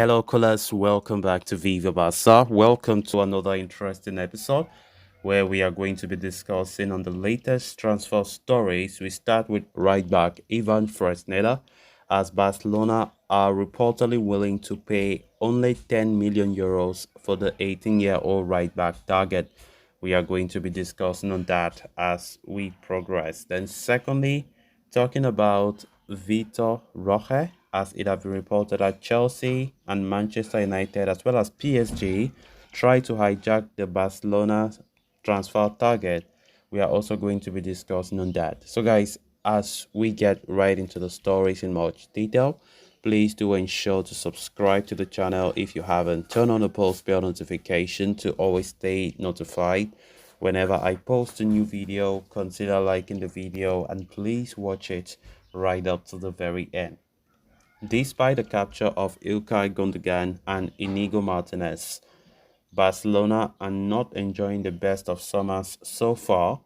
Hello, callers. Welcome back to Viva Barca. Welcome to another interesting episode where we are going to be discussing on the latest transfer stories. We start with right back Ivan Fresneda, as Barcelona are reportedly willing to pay only 10 million euros for the 18-year-old right back target. We are going to be discussing on that as we progress. Then, secondly, talking about Vitor Roque, as it has been reported that Chelsea and Manchester United, as well as PSG, try to hijack the Barcelona transfer target. We are also going to be discussing on that. So, guys, as we get right into the stories in much detail, please do ensure to subscribe to the channel if you haven't. Turn on the post bell notification to always stay notified whenever I post a new video. Consider liking the video and please watch it right up to the very end. Despite the capture of Ilkay Gundogan and Inigo Martinez, Barcelona are not enjoying the best of summers so far.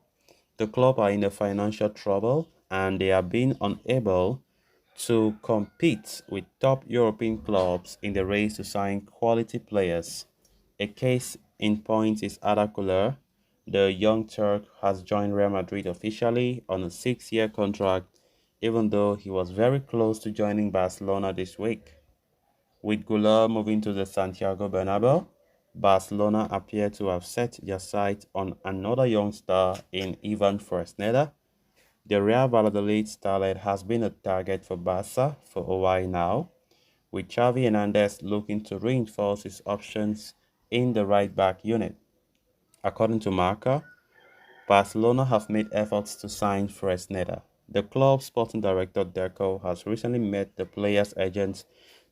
The club are in a financial trouble and they are being unable to compete with top European clubs in the race to sign quality players. A case in point is Arda Güler. The young Turk has joined Real Madrid officially on a 6-year contract, even though he was very close to joining Barcelona this week. With Güler moving to the Santiago Bernabeu, Barcelona appear to have set their sights on another young star in Ivan Fresneda. The Real Valladolid starlet has been a target for Barca for a while now, with Xavi Hernandez looking to reinforce his options in the right-back unit. According to Marca, Barcelona have made efforts to sign Fresneda. The club's sporting director Deco has recently met the player's agents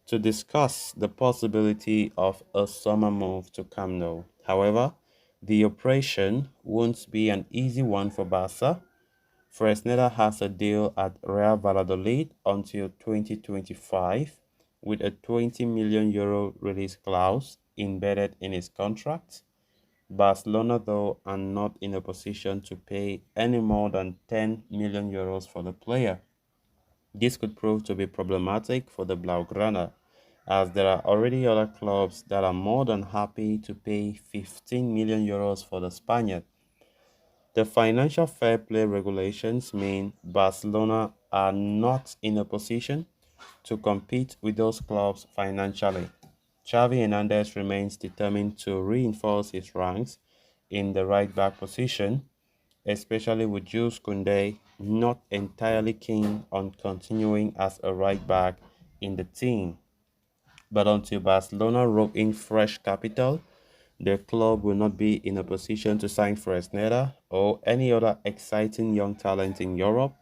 to discuss the possibility of a summer move to Camp Nou. However, the operation won't be an easy one for Barca. Fresneda has a deal at Real Valladolid until 2025 with a 20 million euro release clause embedded in his contract. Barcelona, though, are not in a position to pay any more than 10 million euros for the player. This could prove to be problematic for the Blaugrana, as there are already other clubs that are more than happy to pay 15 million euros for the Spaniard. The financial fair play regulations mean Barcelona are not in a position to compete with those clubs financially. Xavi Hernandez remains determined to reinforce his ranks in the right back position, especially with Jules Koundé not entirely keen on continuing as a right back in the team. But until Barcelona rope in fresh capital, the club will not be in a position to sign Fresneda or any other exciting young talent in Europe.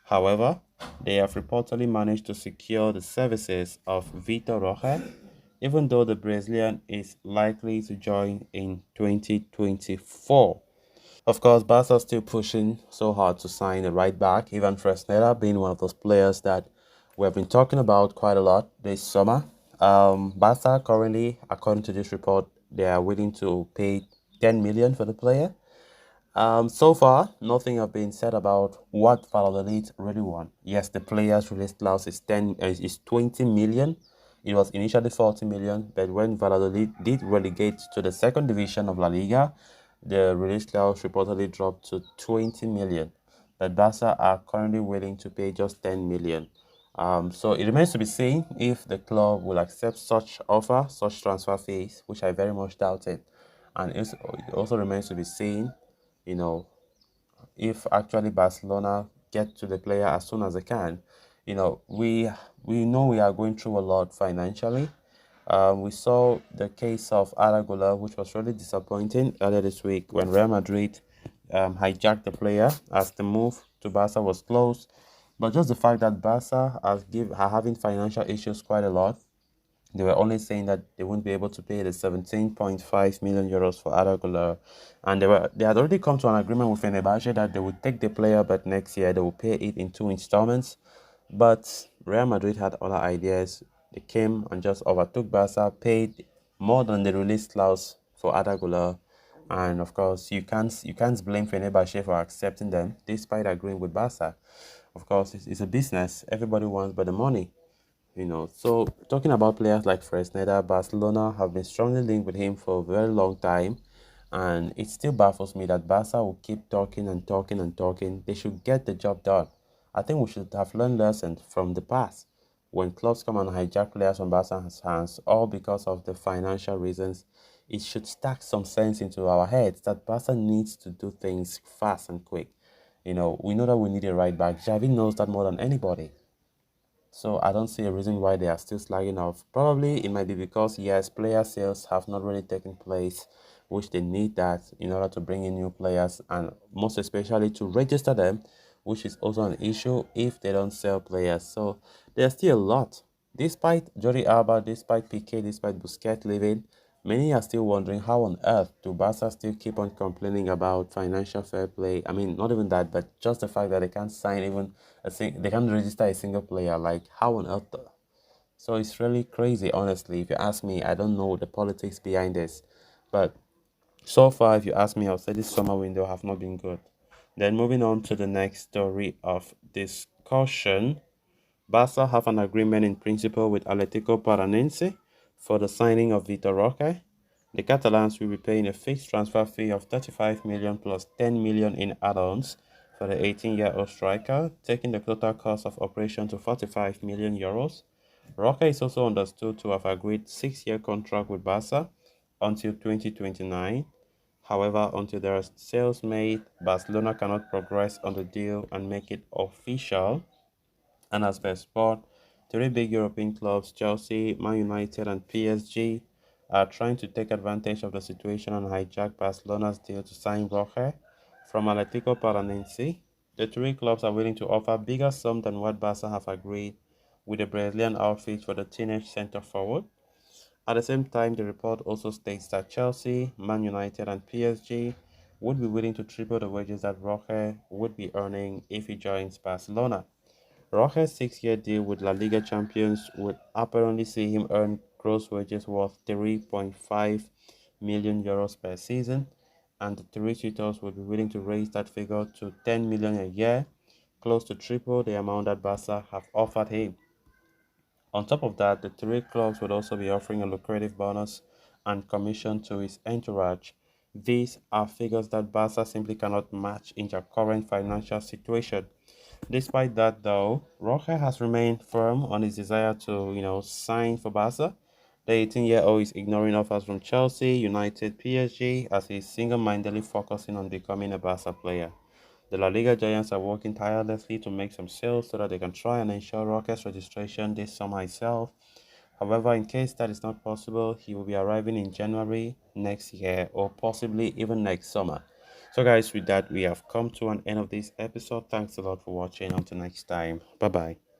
However, they have reportedly managed to secure the services of Vitor Roque, even though the Brazilian is likely to join in 2024. Of course, Barca still pushing so hard to sign a right back, even Fresneda being one of those players that we have been talking about quite a lot this summer. Barca currently, according to this report, they are willing to pay 10 million for the player. So far, nothing have been said about what Valladolid really want. Yes, the players release clause is 20 million. It was initially 40 million, but when Valladolid did relegate to the second division of La Liga, the release clause reportedly dropped to 20 million. But Barca are currently willing to pay just 10 million. So it remains to be seen if the club will accept such offer, such transfer fees, which I very much doubt it. And it also remains to be seen, you know, if actually Barcelona get to the player as soon as they can. We know we are going through a lot financially. We saw the case of Arda Güler, which was really disappointing earlier this week when Real Madrid hijacked the player as the move to Barca was closed. But just the fact that Barca are having financial issues quite a lot, they were only saying that they won't be able to pay the 17.5 million euros for Arda Güler, and they had already come to an agreement with Fenerbahce that they would take the player, but next year they will pay it in 2 installments. But Real Madrid had other ideas. They came and just overtook Barca, paid more than the release clause for Arda Güler, and of course you can't blame Fenerbahce for accepting them despite agreeing with Barca. Of course, it's a business. Everybody wants but the money. So talking about players like Fresneda, Barcelona have been strongly linked with him for a very long time, and it still baffles me that Barca will keep talking and talking and talking. They should get the job done. I think we should have learned lessons from the past when clubs come and hijack players from Barca's hands, all because of the financial reasons. It should stack some sense into our heads that Barca needs to do things fast and quick. We know that we need a right back. Xavi knows that more than anybody. So I don't see a reason why they are still slagging off. Probably it might be because yes, player sales have not really taken place, which they need that in order to bring in new players and most especially to register them, which is also an issue if they don't sell players. So there's still a lot. Despite Jordi Alba, despite Piqué, despite Busquets leaving, many are still wondering how on earth do Barca still keep on complaining about financial fair play. I mean, not even that, but just the fact that they can't sign even they can't register a single player. Like how on earth? So it's really crazy, honestly. If you ask me, I don't know the politics behind this, but so far, if you ask me, I'll say this summer window have not been good. Then moving on to the next story of discussion. Barca have an agreement in principle with Atletico Paranense for the signing of Vitor Roque. The Catalans will be paying a fixed transfer fee of 35 million plus 10 million in add-ons for the 18-year-old striker, taking the total cost of operation to 45 million euros. Roque is also understood to have agreed 6-year contract with Barca until 2029. However, until there are sales made, Barcelona cannot progress on the deal and make it official. And as per sport, three big European clubs, Chelsea, Man United, and PSG, are trying to take advantage of the situation and hijack Barcelona's deal to sign Roque from Atletico Paranense. The three clubs are willing to offer bigger sum than what Barca have agreed with the Brazilian outfit for the teenage centre forward. At the same time, the report also states that Chelsea, Man United, and PSG would be willing to triple the wages that Roque would be earning if he joins Barcelona. Roque's 6-year deal with La Liga champions would apparently see him earn gross wages worth 3.5 million euros per season, and the three tutors would be willing to raise that figure to 10 million a year, close to triple the amount that Barca have offered him. On top of that, the three clubs would also be offering a lucrative bonus and commission to his entourage. These are figures that Barca simply cannot match in their current financial situation. Despite that, though, Roque has remained firm on his desire to, sign for Barca. The 18-year-old is ignoring offers from Chelsea, United, PSG, as he is single-mindedly focusing on becoming a Barca player. The La Liga giants are working tirelessly to make some sales so that they can try and ensure Roque's registration this summer itself. However, in case that is not possible, he will be arriving in January next year or possibly even next summer. So, guys, with that, we have come to an end of this episode. Thanks a lot for watching. Until next time, bye bye.